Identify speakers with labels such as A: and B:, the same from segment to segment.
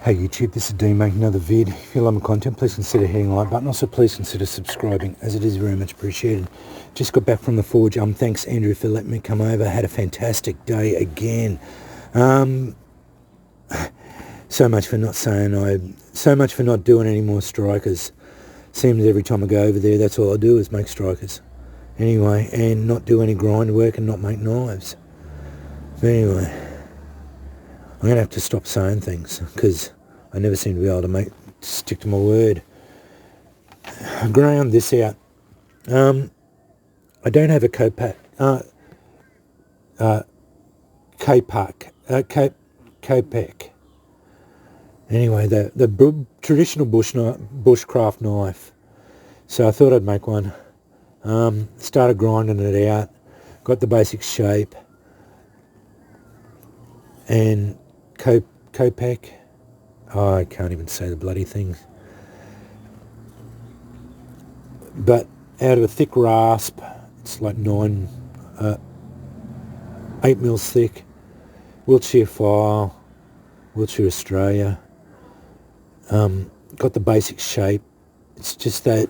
A: Hey YouTube, this is Dean making another vid. If you love my content, please consider hitting the like button. Also, please consider subscribing, as it is very much appreciated. Just got back from the forge. Thanks Andrew for letting me come over. Had a fantastic day again. So much for not doing any more strikers. Seems every time I go over there, that's all I do is make strikers. Anyway, and not do any grind work and not make knives. But anyway, I'm going to have to stop saying things because I never seem to be able to stick to my word. I ground this out. I don't have a Copac. Anyway, the traditional bushcraft knife. So I thought I'd make one. Started grinding it out. Got the basic shape. And Copac. Oh, I can't even say the bloody thing. But out of a thick rasp, it's like 8 mils thick. Wiltshire file, Wiltshire Australia. Got the basic shape. It's just that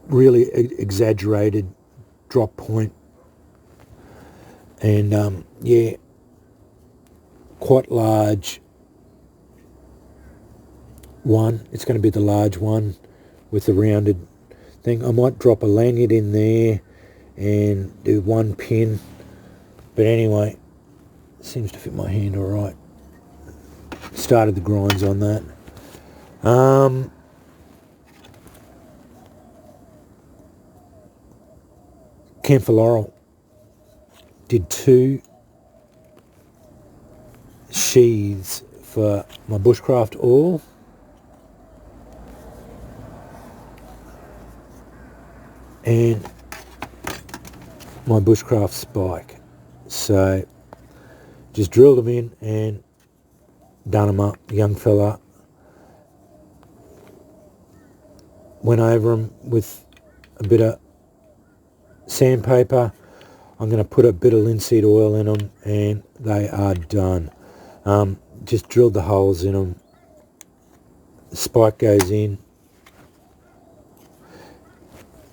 A: really exaggerated drop point. And yeah, quite large one. It's going to be the large one with the rounded thing. I might drop a lanyard in there and do one pin. But anyway, it seems to fit my hand all right. Started the grinds on that. Camphor Laurel. Did 2 sheaths for my bushcraft awl. And my bushcraft spike. So just drilled them in and done them up. Young fella went over them with a bit of sandpaper. I'm going to put a bit of linseed oil in them and they are done. Just drilled the holes in them. The spike goes in.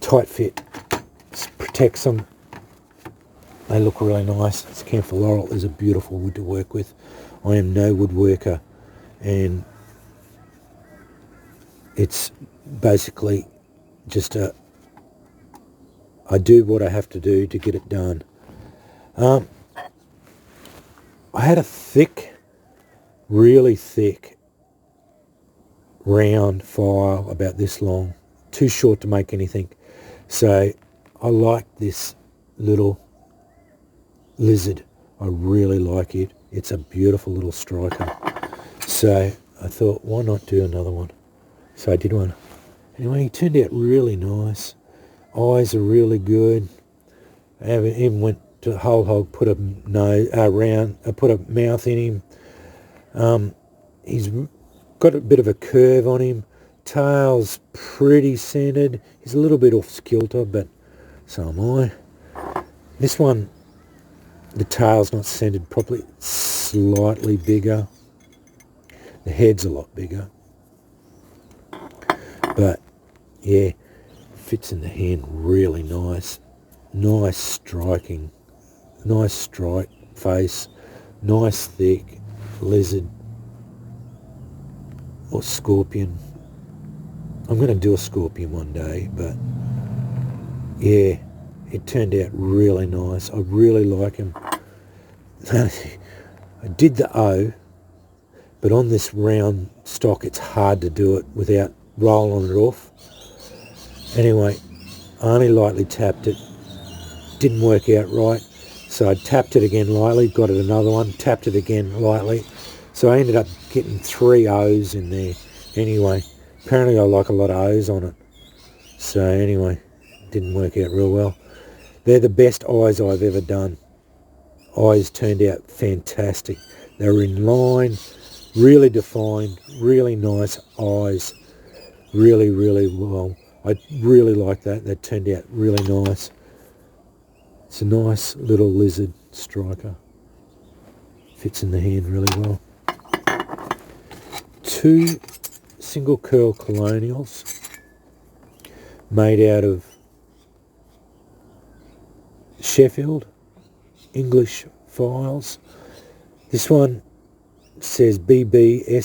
A: Tight fit. Protects them. They look really nice. This Camphor Laurel is a beautiful wood to work with. I am no woodworker, and it's basically just I do what I have to do to get it done. I had a thick, really thick, round file about this long, too short to make anything. So I like this little lizard. I really like it. It's a beautiful little striker. So I thought, why not do another one? So I did one. Anyway, he turned out really nice. Eyes are really good. I even went to whole hog, put a mouth in him. He's got a bit of a curve on him. Tail's pretty centered. He's a little bit off kilter, but so am I. This one, the tail's not centered properly. It's slightly bigger. The head's a lot bigger. But yeah, fits in the hand really nice. Nice striking. Nice strike face. Nice thick lizard or scorpion. I'm going to do a scorpion one day, but yeah, it turned out really nice. I really like him. I did the O, but on this round stock it's hard to do it without rolling it off. Anyway, I only lightly tapped it. Didn't work out right, so I tapped it again lightly, got it another one, tapped it again lightly. So I ended up getting 3 O's in there. Anyway, apparently I like a lot of O's on it. So anyway, didn't work out real well. They're the best eyes I've ever done. Eyes turned out fantastic. They were in line, really defined, really nice eyes. Really, really well. I really like that. That turned out really nice. It's a nice little lizard striker. Fits in the hand really well. 2 single curl colonials made out of Sheffield English files. This one says BBSWSSS.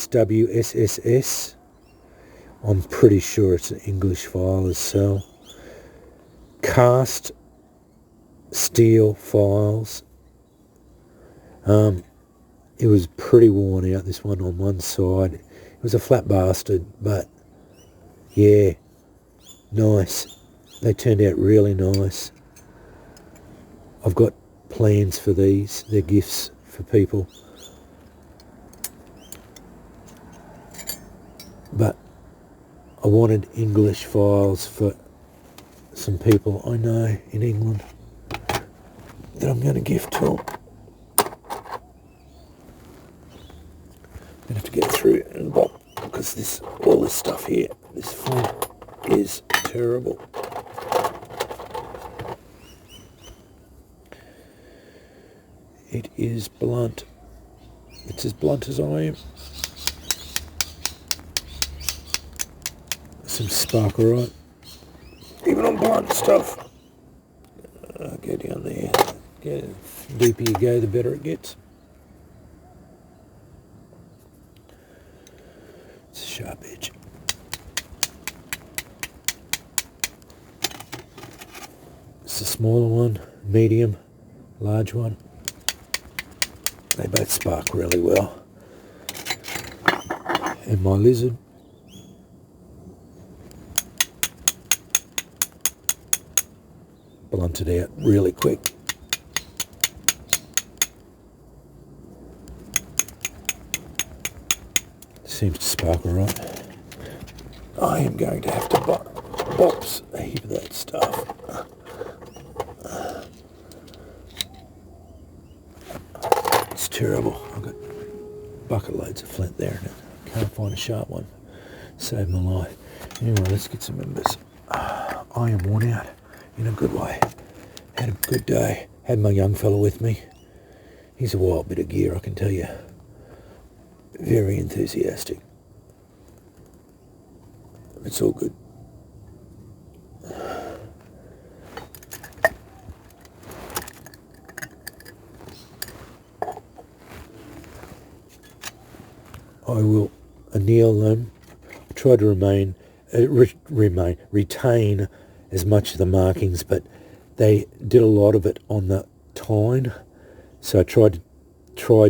A: I'm pretty sure it's an English file as well. Cast steel files. It was pretty worn out, this one, on one side. It was a flat bastard, but yeah, nice. They turned out really nice. I've got plans for these. They're gifts for people. But I wanted English files for some people I know in England that I'm going to gift to them. I'm going to have to get through and bop, because all this stuff here, this font is terrible. It is blunt. It's as blunt as I am. Some Sparkerite. Even on blunt stuff. Go down there. The deeper you go, the better it gets. It's a sharp edge. It's a smaller one, medium, large one. They both spark really well. And my lizard. Blunted out really quick. Seems to spark all right. I am going to have to box a heap of that stuff. It's terrible. I've got bucket loads of flint there and I can't find a sharp one. Saved my life. Anyway, let's get some members. I am worn out in a good way. Had a good day. Had my young fella with me. He's a wild bit of gear, I can tell you. Very enthusiastic. It's all good. I will anneal them. I try to retain as much of the markings, but they did a lot of it on the tine, so I tried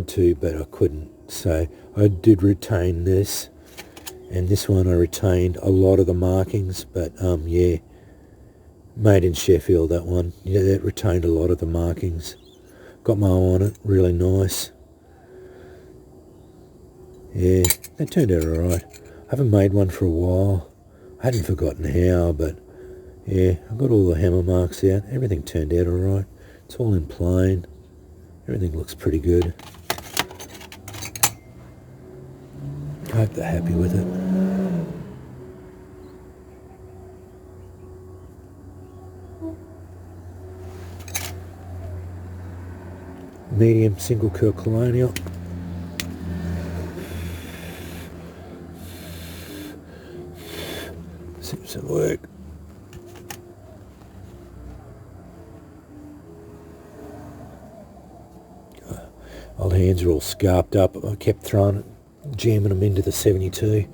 A: to, but I couldn't. So I did retain this, and this one I retained a lot of the markings, but yeah, made in Sheffield, that one. Yeah, that retained a lot of the markings. Got my eye on it, really nice. Yeah, they turned out alright. I haven't made one for a while. I hadn't forgotten how, but yeah, I got all the hammer marks out. Everything turned out alright. It's all in plain. Everything looks pretty good. I hope they're happy with it. Medium single curl colonial. Seems to work. Old hands are all scarped up. I kept jamming them into the 72.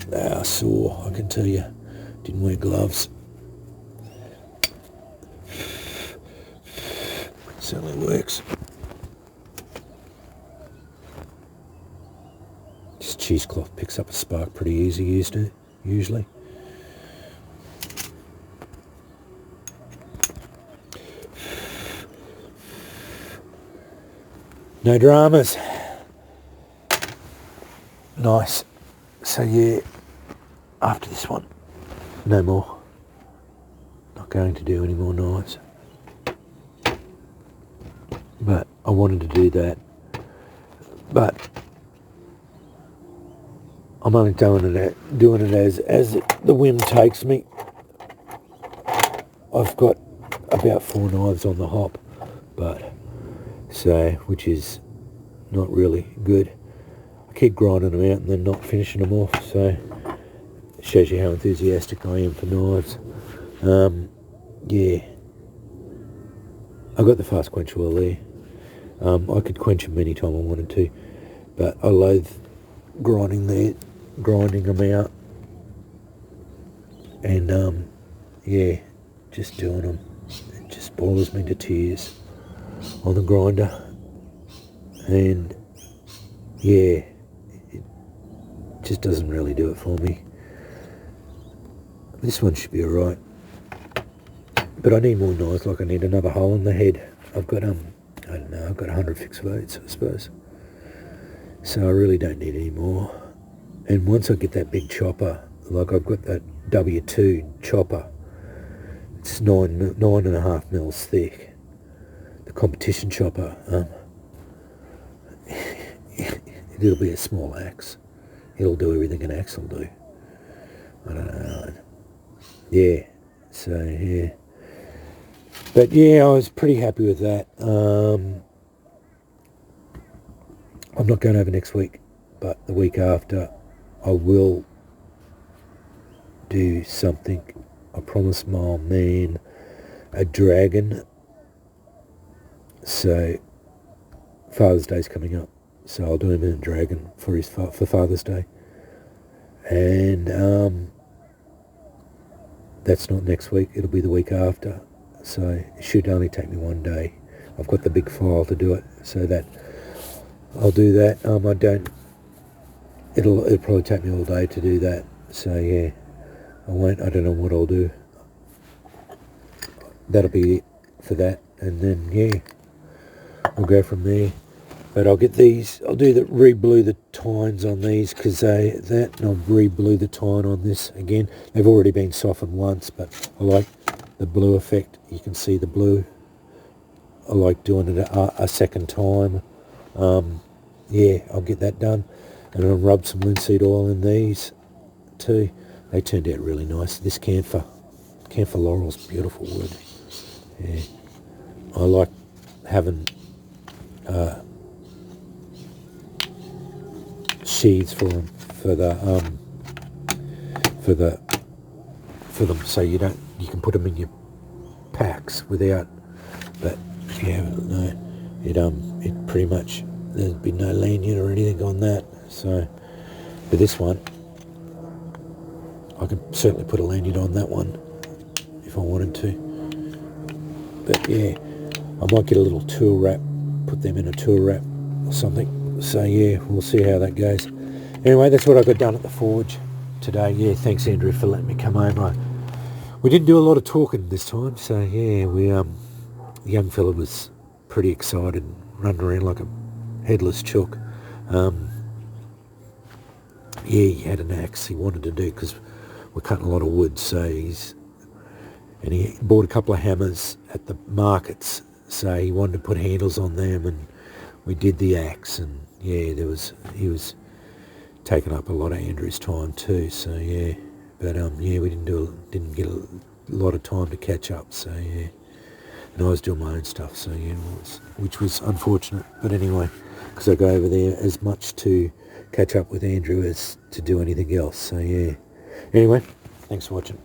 A: They are sore, I can tell you. Didn't wear gloves. Certainly works. This cheesecloth picks up a spark pretty easy usually. No dramas. Nice. So yeah, after this one, no more. Not going to do any more knives. But I wanted to do that. But I'm only doing it as the whim takes me. I've got about 4 knives on the hop, which is not really good. I keep grinding them out and then not finishing them off, so it shows you how enthusiastic I am for knives. Yeah, I got the fast quench oil there. I could quench them any time I wanted to, but I loathe grinding them out, and yeah, just doing them, it just boils me to tears on the grinder. And yeah, it just doesn't really do it for me. This one should be alright, but I need more knives. Like I need another hole in the head. I've got I don't know, I've got 100 fixed votes, I suppose, so I really don't need any more. And once I get that big chopper, like I've got that W2 chopper, it's 9.5 mils thick, the competition chopper. It'll be a small axe. It'll do everything an axe will do. I don't know. Yeah, so yeah. But yeah, I was pretty happy with that. I'm not going over next week, but the week after I will do something. I promised my old man a dragon. So Father's Day's coming up, so I'll do him a dragon for Father's Day. And that's not next week, it'll be the week after. So it should only take me one day. I've got the big file to do it, so that I'll do that. It'll probably take me all day to do that. So yeah, I don't know what I'll do. That'll be it for that, and then yeah, I'll go from there. But I'll get these, I'll re-blue the tines on these, because and I'll re-blue the tine on this again. They've already been softened once, but I like the blue effect. You can see the blue. I like doing it a second time. Yeah, I'll get that done. And I'll rub some linseed oil in these too. They turned out really nice. This camphor laurel's beautiful wood. Yeah, I like having sheaths for them, for them, so you can put them in your packs without. But if you haven't, no, it pretty much, there'd be no lanyard or anything on that. So, but this one, I could certainly put a lanyard on that one if I wanted to. But yeah, I might get a little tool wrap, put them in a tool wrap or something. So yeah, we'll see how that goes. Anyway, that's what I got done at the forge today. Yeah, thanks Andrew for letting me come over. We didn't do a lot of talking this time, so yeah, the young fella was pretty excited, running around like a headless chook. Yeah, he had an axe he wanted to do, because we're cutting a lot of wood, so he bought a couple of hammers at the markets, so he wanted to put handles on them, and we did the axe. And yeah, he was taking up a lot of Andrew's time too, so yeah. But yeah, we didn't get a lot of time to catch up, so yeah. And I was doing my own stuff, so yeah, which was unfortunate. But anyway, because I go over there as much to catch up with Andrew as to do anything else, so yeah. Anyway, thanks for watching.